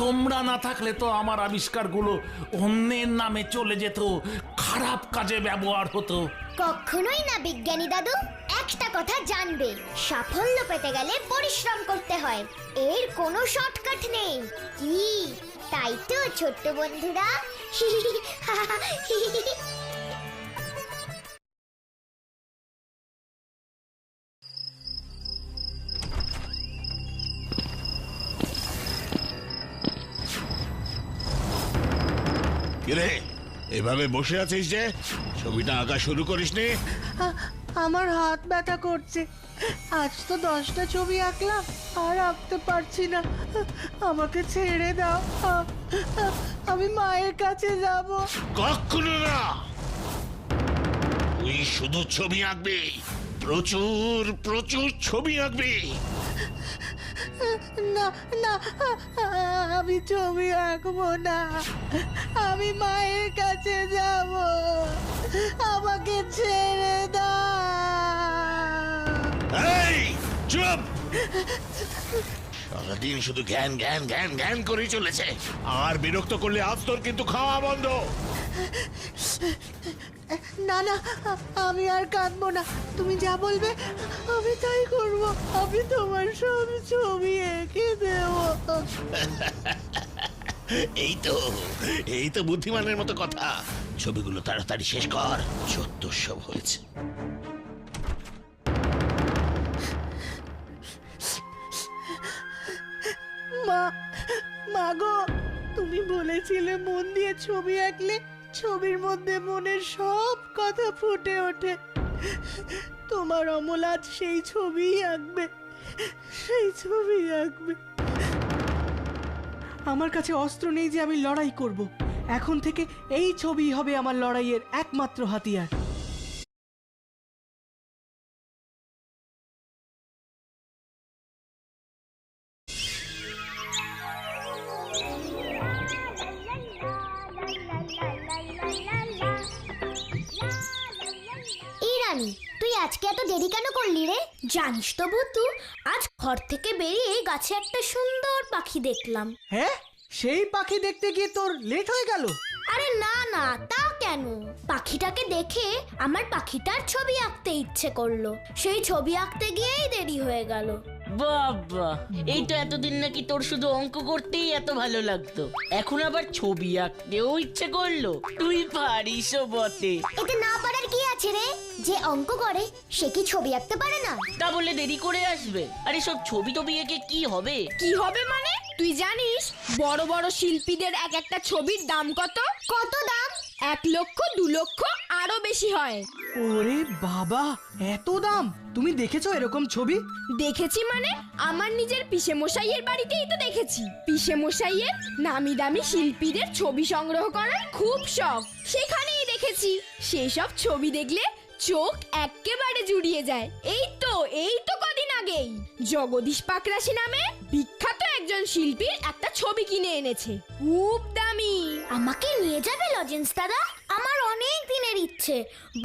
তোমরা না থাকলে তো আমার আবিষ্কারগুলো অন্যের নামে চলে যেত, খারাপ কাজে ব্যবহার হতো। কখনোই না বিজ্ঞানী দাদু। একটা কথা জানবে, সাফল্য পেতে গেলে পরিশ্রম করতে হয়, এর কোনো শর্টকাট নেই। কি তাই তো ছোট্ট বন্ধুরা? কিরে, এভাবে বসে আছিস যে? ছবিটা আঁকা শুরু করিসনি? আমার হাত ব্যথা করছে। আজ তো 10টা ছবি আঁকলাম, আর আঁকতে পারছি না। আমাকে ছেড়ে দাও, আমি মায়ের কাছে যাব। কখনো না, তুই শুধু ছবি আঁকবি, প্রচুর প্রচুর ছবি আঁকবি। না না, আমি ছবি আঁকবো না, আমি মায়ের কাছে যাব। আমাকে ছেড়ে দাও। এই চুপ! সারাদিন শুধু জ্ঞান জ্ঞান জ্ঞান জ্ঞান করেই চলেছে। আর বিরক্ত করলে আজ তোর কিন্তু খাওয়া বন্ধ। না না, আমি আর কাঁদবো না। তুমি যা বলবে আমি তাই করব। আমি তোমার সব ছবি এঁকে দেব। এই তো বুদ্ধিমানের মতো কথা। ছবিগুলো তাড়াতাড়ি শেষ কর, 1400 হয়েছে। মা, মা গো, তুমি বলেছিলে মন দিয়ে ছবি আঁকলে ছবির মধ্যে মনের সব কথা ফুটে ওঠে। তোমার অমল আজ সেই ছবি আঁকবে, সেই ছবি আঁকবে। আমার কাছে অস্ত্র নেই যে আমি লড়াই করব। এখন থেকে এই ছবি হবে আমার লড়াইয়ের একমাত্র হাতিয়ার। এই রানী, তুই আজকে এত দেরি কেন করলি রে? জানিস তো ভূতু, আজ ঘর থেকে বেরিয়ে গাছে একটা সুন্দর পাখি দেখলাম। হ্যাঁ, সেই পাখি দেখতে গিয়ে তোর লেট হয়ে গেল? আরে না না, তা কেন? পাখিটাকে দেখে আমার পাখিটার ছবি আঁকতে ইচ্ছে করলো, সেই ছবি আঁকতে গিয়েই দেরি হয়ে গেল। বাবা, এই তো এতদিন নাকি তোর শুধু অঙ্ক করতেই এত ভালো লাগতো, এখন আবার ছবি আঁকতেও ইচ্ছে করলো। তুই পারিসও বটে। এতে না পারার কি আছে রে? যে অঙ্ক করে সে কি ছবি আঁকতে পারে না? তা বলে দেরি করে আসবে? আরে সব ছবি টবি এঁকে কি হবে? কি হবে মানে? তুই জানিস বড় বড় শিল্পীদের এক একটা ছবির দাম কত? কত দাম? 1 লক্ষ, 2 লক্ষ, আরো বেশি হয়। ওরে বাবা, এত দাম! তুমি দেখেছো এরকম ছবি? দেখেছি মানে আমার নিজের পিসে মশাইয়ের বাড়িতেই তো দেখেছি। পিসে মশাইয়ের নামি দামি শিল্পীদের ছবি সংগ্রহ করার খুব শখ, সেখানেই দেখেছি। সেসব ছবি দেখলে চোখ একেবারে জুড়িয়ে যায়। এই তো কদিন আগেই জগদীশ পাকরাশি নামে বিখ্যাত একজন শিল্পীর একটা ছবি কিনে এনেছে, খুব দামি। আমাকে নিয়ে যাবে লজেন্স দাদা? আমার অনেক দিনের ইচ্ছে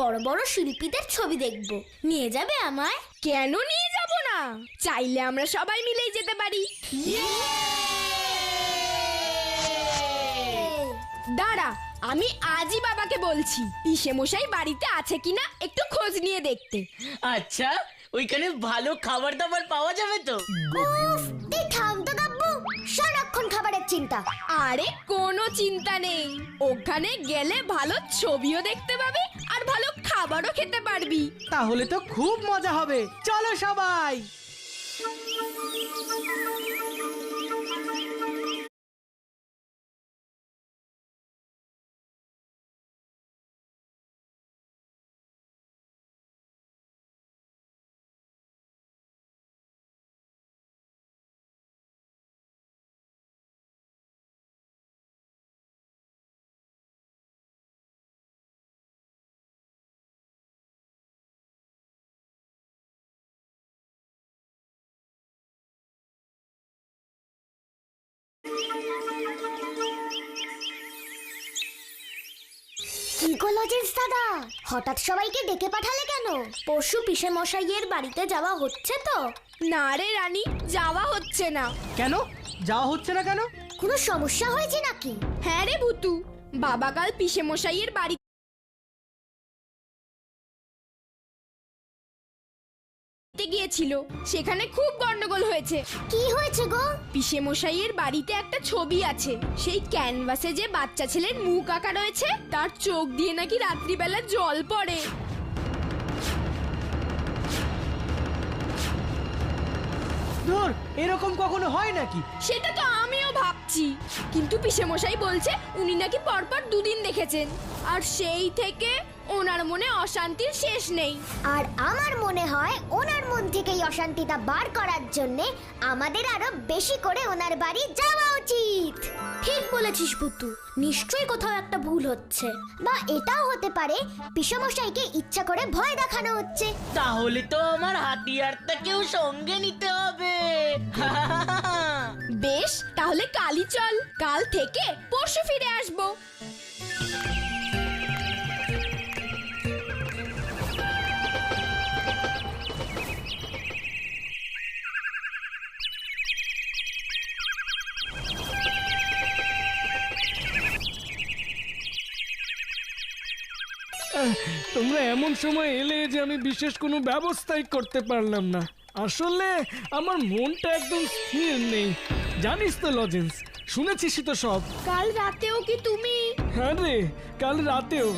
বড় বড় শিল্পীদের ছবি দেখব। নিয়ে যাবে আমায়? কেন নিয়ে যাব না? চাইলে আমরা সবাই মিলেই যেতে পারি। দাঁড়া, আমি আজই বাবাকে বলছি পিসে মশাই বাড়িতে আছে কিনা একটু খোঁজ নিয়ে দেখতে। আচ্ছা, ওইখানে ভালো খাবার দাবার পাওয়া যাবে তো? উফ, তুই থাম তো কাব্বু, সারাক্ষণ খাবারের চিন্তা। আরে কোনো চিন্তা নেই, ওখানে গেলে ভালো ছবিও দেখতে পাবি আর ভালো খাবারও খেতে পারবি। তাহলে তো খুব মজা হবে। চলো সবাই। কি গো লজেন্স দাদা, হঠাৎ সবাইকে ডেকে পাঠালে কেন? পরশু পিসে মশাইয়ের বাড়িতে যাওয়া হচ্ছে তো? না রে রানী, যাওয়া হচ্ছে না। কেন যাওয়া হচ্ছে না কেন? কোনো সমস্যা হয়েছে নাকি? হ্যাঁ রে ভুতু, বাবা কাল পিসে মশাইয়ের বাড়ি গিয়েছিল, সেখানে খুব গন্ডগোল হয়েছে। কি হয়েছে গো? পিসে মশাইয়ের বাড়িতে একটা ছবি আছে, সেই ক্যানভাসে যে বাচ্চা ছেলের মুখ আঁকা রয়েছে, তার চোখ দিয়ে নাকি রাত্রিবেলা জল পড়ে। ধুর, এরকম কখনো হয় নাকি? সেটা তো আমিও ভাবছি, কিন্তু পিসে মশাই বলছে উনি নাকি পরপর দুদিন দেখেছেন, আর সেই থেকে ওনার মনে অশান্তির শেষ নেই। আর আমার মনে হয় ওনার মন থেকে এই অশান্তিটা বার করার জন্য আমাদের আরো বেশি করে ওনার বাড়ি যাওয়া উচিত। ঠিক বলেছিস পুতু, নিশ্চয়ই কোথাও একটা ভুল হচ্ছে, বা এটাও হতে পারে পিসমশাইকে ইচ্ছা করে ভয় দেখানো হচ্ছে। তাহলে তো আমার হাতিয়ারটাকেও সঙ্গে নিতে হবে। বেশ, তাহলে কালই চল, কাল থেকে পরশু ফিরে আসবো। তোমরা এমন সময় এলে যে আমি বিশেষ কোনো ব্যবস্থাই করতে পারলাম না। আসলে আমার মনটা একদম স্থির নেই, জানিস তো লজেন্স, শুনেছিস তো সব। কাল রাতেও কি তুমি? হ্যাঁ রে, কাল রাতেও